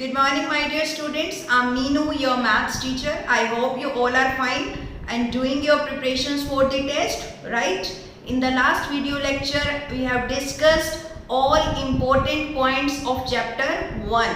Good morning, my dear students. I'm Meenu, your maths teacher. I hope you all are fine and doing your preparations for the test, right? In the last video lecture, we have discussed all important points of chapter 1.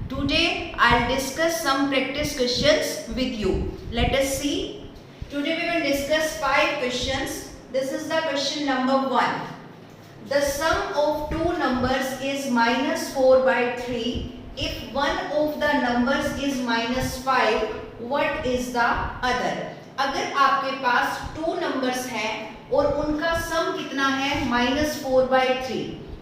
Today, I'll discuss some practice questions with you. Let us see. Today, we will discuss 5 questions. This is the question number 1. The sum of two numbers is -4/3. If one of the numbers is -5, what is the other? अगर आपके पास 2 numbers हैं और उनका सम कितना है -4/3,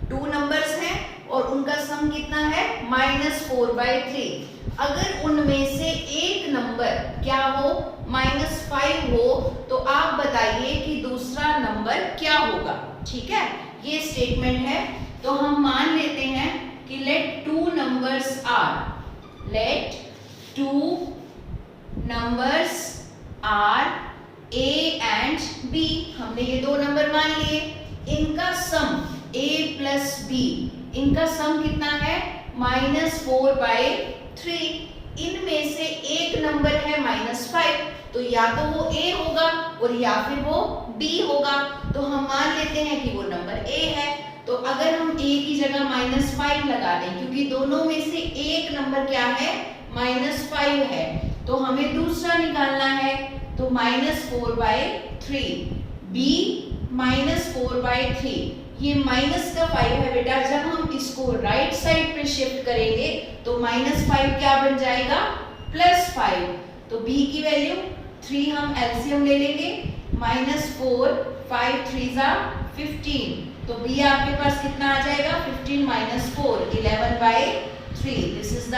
2 numbers हैं और उनका सम कितना है -4/3। अगर उनमें से एक नंबर क्या हो -5 हो, तो आप बताइए कि दूसरा नंबर क्या होगा। ठीक है, ये स्टेटमेंट है। तो हम मान लेते हैं कि let two numbers are A and B। हमने ये 2 नंबर मान लिए। इनका सम A प्लस B, इनका सम कितना है -4/3। इनमें से एक नंबर है -5, तो या तो वो A होगा और या फिर वो B होगा। तो हम मान लेते हैं कि वो नंबर A है। तो अगर हम A की जगह -5 लगा दें, क्योंकि दोनों में से एक नंबर क्या है -5 है, तो हमें दूसरा निकालना है। तो -4/3, B -4/3, ये माइनस का 5 है बेटा। जब हम इसको राइट साइड पे शिफ्ट करेंगे तो -5 क्या बन जाएगा +5। तो B की वैल्यू 3 हम एलसीएम ले लेंगे। -4, 5 3 15, तो B आपके पास कितना आ जाएगा 15 - 4, 11/3। This is the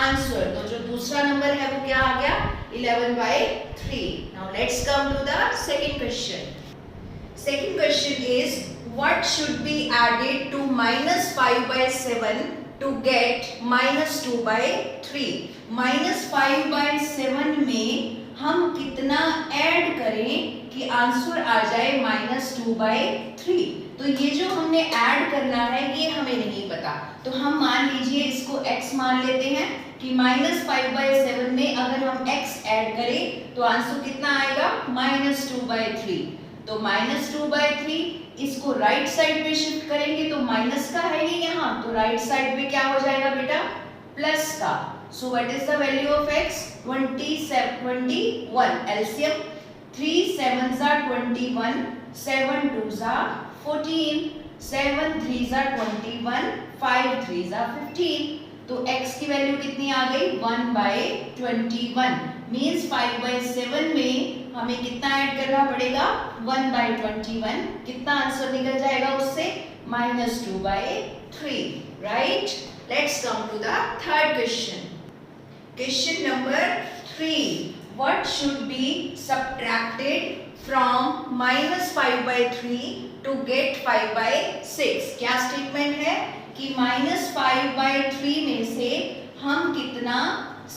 answer. तो जो दूसरा नंबर है वो क्या आ गया 11/3। Now let's come to the second question. Second question is, what should be added to -5/7 to get -2/3? -5/7 में हम कितना ऐड करें कि आंसर आ जाए -2/3? तो ये जो हमने ऐड करना है ये हमें नहीं पता। तो हम मान लीजिए इसको x मान लेते हैं कि -5/7 में अगर हम x ऐड करें तो आंसर कितना आएगा -2/3। तो -2/3, इसको राइट साइड पे शिफ्ट करेंगे तो माइनस का है ये यहाँ, तो राइट साइड पे क्या हो जाएगा बेटा प्लस का। So what is the value of x 21। LCM 3 7s are 21, 7 2s are 14, 7 3s are 21, 5 3s are 15। तो x की वैल्यू कितनी आ गई 1/21। मीन्स 5/7 में हमें कितना ऐड करना पड़ेगा 1/21। कितना आंसर निकल जाएगा उससे -2/3, right. Let's come to the third question. Question number 3, what should be subtracted from -5/3 to get 5/6? क्या स्टेटमेंट है कि -5/3 में से हम कितना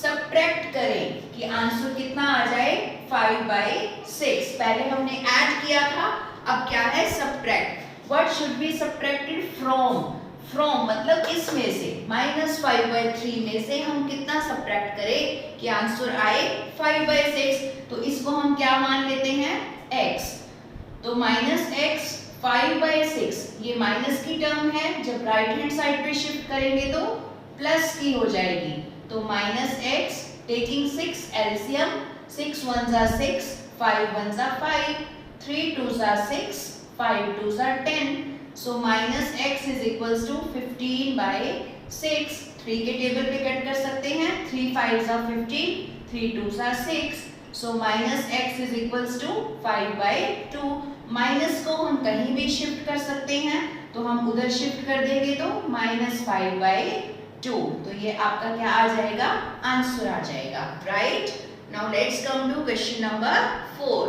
सब्ट्रैक्ट करें कि आंसर कितना आ जाए 5/6। पहले हमने ऐड किया था, अब क्या है subtract. What should be subtracted from मतलब इसमें से -5/3 में से हम कितना सब्ट्रैक्ट करें कि आंसर आए 5/6। तो इसको हम क्या मान लेते हैं x। तो -x 5/6, ये माइनस की टर्म है। जब राइट हैंड साइड पे शिफ्ट करेंगे तो प्लस की हो जाएगी। तो -x taking 6 LCM, 6 1s are 6, 5 1s are 5, 3 2s are 6, 5 2s are 10। So -x is equals to 15/6। 3 के टेबल पे कट कर सकते हैं, 3 5s are 15, 3 2s are 6। So -x is equals to 5/2। Minus को हम कहीं भी शिफ्ट कर सकते हैं, तो हम उधर शिफ्ट कर देंगे तो -5/2। तो ये आपका क्या आ जाएगा आंसर आ जाएगा, right. Now let's come to question number 4।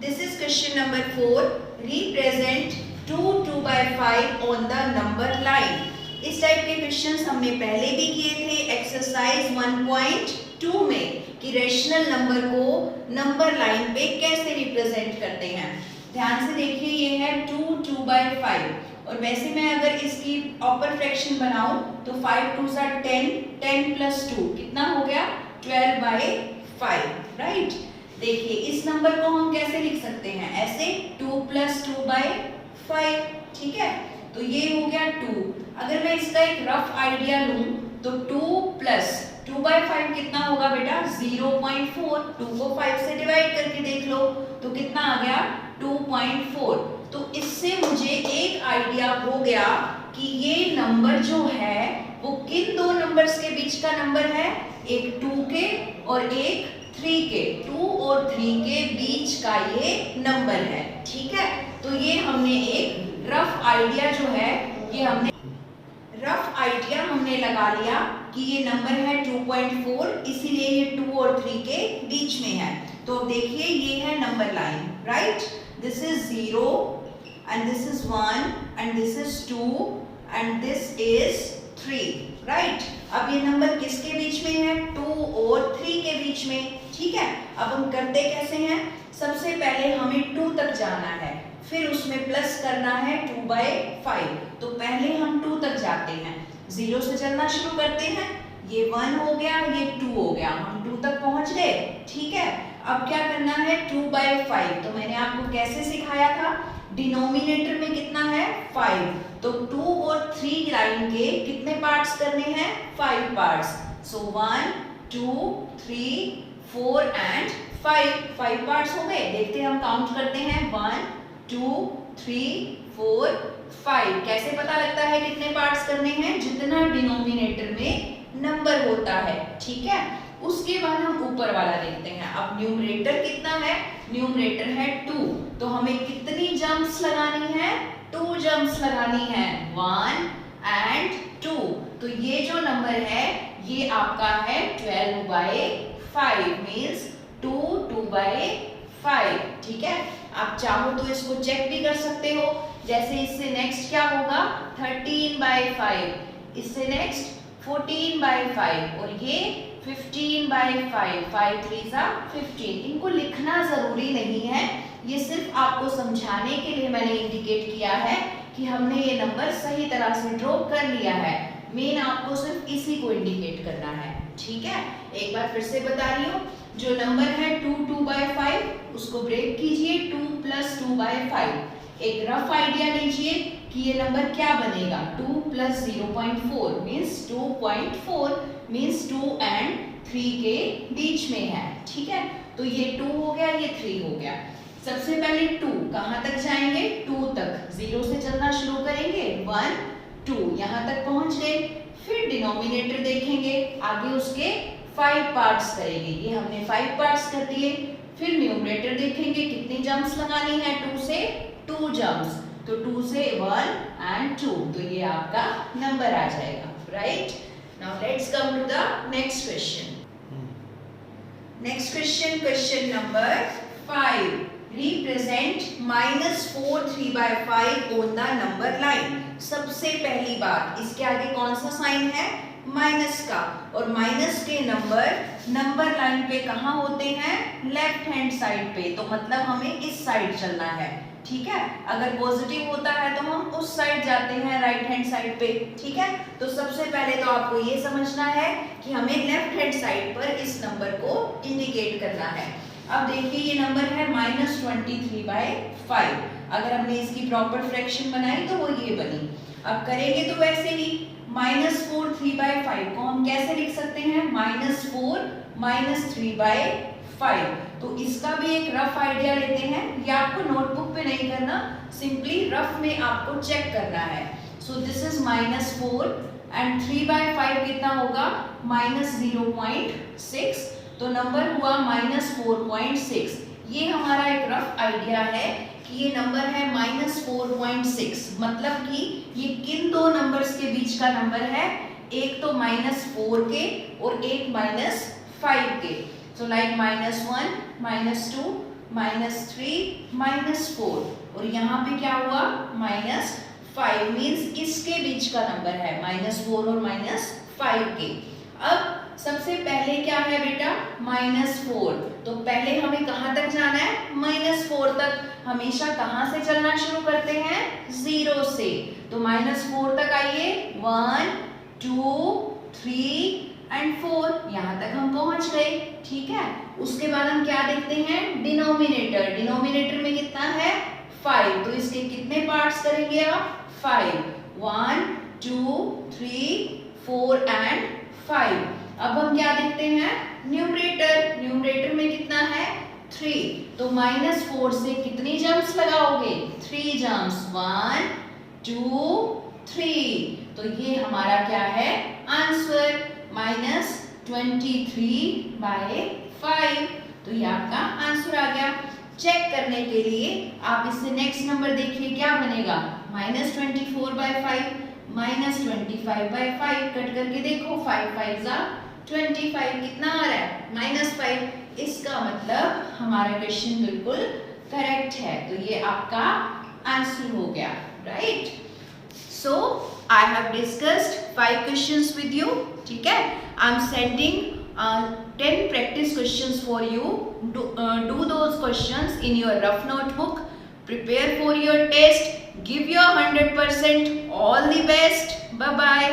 This is question number 4। Represent 2 2/5 on the number line. इस टाइप के क्वेश्चंस हमने पहले भी किए थे एक्सरसाइज 1.2 में कि रेशनल नंबर को नंबर लाइन पे कैसे रिप्रेजेंट करते हैं। ध्यान से देखिए, ये है 2 2/5 और वैसे मैं अगर इसकी प्रॉपर फ्रैक्शन बनाऊं तो 5 2 सा 10, 10 प्लस 2 कितना हो गया 12/5, राइट। देखिए इस नंबर को हम कैसे लिख सकते हैं, ऐसे 2 प्लस 2/5, ठीक है। तो ये हो गया 2। अगर मैं इसका एक रफ आइडिया लूं तो 2 प्लस 2/5 कितना होगा बेटा 0.4। 2 को 5 से डिवाइड करके देख लो तो कितना आ गया 2.4। तो इससे मुझे एक आइडिया हो गया कि ये नंबर जो है वो किन दो नंबर्स के बीच का नंबर है, एक 2 के और एक 3 के। 2 और 3 के बीच का ये नंबर है, ठीक है। तो ये हमने एक रफ आइडिया जो है ये हमने लगा लिया कि ये नंबर है 2.4, इसीलिए ये 2 और 3 के बीच में है। तो देखिए ये है number line, right. This is 0 and this is 1 and this is 2 and this is 3, right। अब ये नंबर किसके बीच में है, 2 और 3 के बीच में, ठीक है। अब हम करते कैसे हैं, सबसे पहले हमें 2 तक जाना है, फिर उसमें प्लस करना है 2/5। तो पहले हम 2 तक जाते हैं, 0 से चलना शुरू करते हैं, ये 1 हो गया, ये 2 हो गया, हम 2 तक पहुंच गए, ठीक है। अब क्या करना है 2/5। तो मैंने आपको कैसे सिखाया था, डिनोमिनेटर में कितना है 5, तो 2 और 3 लाइन के कितने पार्ट्स करने हैं 5 पार्ट्स। सो 1 2 3 4 एंड 5 पार्ट्स हो गए। देखते हैं हम काउंट करते हैं 1 2 3 4 5। कैसे पता लगता है कितने पार्ट्स करने हैं, जितना डिनोमिनेटर में नंबर होता है, ठीक है। उसके बाद हम ऊपर वाला देखते हैं। अब न्यूमरेटर कितना है, न्यूमरेटर है 2, तो हमें कितनी जंप्स लगानी है, 2 जंप्स लगानी है, 1 एंड 2। तो ये जो नंबर है ये आपका है 12/5, मींस 2/5, ठीक है। आप चाहो तो इसको चेक भी कर सकते हो, जैसे इससे नेक्स्ट क्या होगा 13/5, इससे नेक्स्ट 14/5 और ये 15/5, 5 3 15। इनको लिखना जरूरी नहीं है, ये सिर्फ आपको समझाने के लिए मैंने इंडिकेट किया है कि हमने ये नंबर सही तरह से ड्रॉ कर लिया है। मेन आपको सिर्फ इसी को इंडिकेट करना है, ठीक है। एक बार फिर से बता रही हूँ, जो नंबर है 2/5 उसको ब्रेक कीजिए 2 प्लस 2/5। एक रफ आइडिया लीजिए कि ये नंबर क्या बनेगा, 2 प्लस 0.4 मीन्स 2.4, मीन्स 2 एंड 3 के बीच में है, ठीक है। तो ये 2 हो गया, ये 3 हो गया। सबसे पहले 2 कहाँ तक जाएंगे, 2 तक, 0 से चलना शुरू करेंगे, 1 2 यहाँ तक पहुंच गए। फिर डिनोमिनेटर देखेंगे, आगे उसके 5 पार्ट्स करेंगे, ये हमने 5 पार्ट्स कर दिए। फिर न्यूमरेटर देखेंगे कितनी जंप्स लगानी है, 2 से 2 जंप्स, तो 2 से 1 एंड 2, तो ये आपका नंबर आ जाएगा, right. Now let's come to the next question. Next question, question number 5, represent -4 3/5 on the number line। सबसे पहली बात, इसके आगे कौन सा साइन है, माइनस का, और माइनस के नंबर लाइन पे कहाँ होते हैं, लेफ्ट हैंड साइड पे, तो मतलब हमें इस साइड चलना है, ठीक है। अगर पॉजिटिव होता है तो हम उस साइड जाते हैं, राइट हैंड साइड पे, ठीक है। तो सबसे पहले तो आपको ये समझना है कि हमें लेफ्ट हैंड साइड पर इस नंबर को इंडिकेट करना है। अब देखिए ये नंबर है -23/5। अगर हमने इसकी प्रॉपर फ्रैक्शन बनाई तो वो ये बनी। अब करेंगे तो वैसे ही, -4 3/5 को हम कैसे लिख सकते हैं, -4 -3/5। तो इसका भी एक रफ आइडिया लेते हैं, ये आपको नोटबुक पे नहीं करना, सिंपली रफ में आपको चेक करना है। सो दिस इज -4 एंड 3/5 कितना होगा, -0.6, तो नंबर हुआ -4.6। ये हमारा एक रफ आइडिया है कि ये नंबर है -4.6, मतलब कि ये किन दो नंबर्स के बीच का नंबर है, एक तो -4 के और एक -5 के। सो लाइक -1 -2 -3 -4, और यहाँ पे क्या हुआ -5, मीन्स इसके बीच का नंबर है, -4 और -5 के। अब सबसे पहले क्या है बेटा, -4। तो पहले हमें कहाँ तक जाना है, -4 तक। हमेशा कहाँ से चलना शुरू करते हैं, 0 से। तो -4 तक आइए, 1 2 3 एंड 4, यहाँ तक हम पहुंच गए। ठीक है, उसके बाद हम क्या देखते हैं, डिनोमिनेटर। डिनोमिनेटर में कितना है, 5। तो इसके कितने पार्ट्स करेंगे आप, 5। 1 2 3 4 एंड 5। अब हम क्या देखते हैं, न्यूमरेटर। न्यूमरेटर में कितना है, 3। तो -4 से कितनी जंप्स लगाओगे, 3 जंप्स, 1 2 3। तो ये हमारा क्या है, आंसर -23/5। तो ये आपका आंसर आ गया। चेक करने के लिए आप इससे नेक्स्ट नंबर देखिए क्या बनेगा, -24/5 -25/5 कट करके देखो, 5 5 25, कितना आ रहा है, -5। इसका मतलब हमारा क्वेश्चन बिल्कुल करेक्ट है। तो ये आपका आंसर हो गया, right. So I have discussed 5 questions with you. ठीक है, I'm sending 10 practice questions for you. Do those questions in your rough notebook. Prepare for your test. Give your 100%. All the best. Bye bye.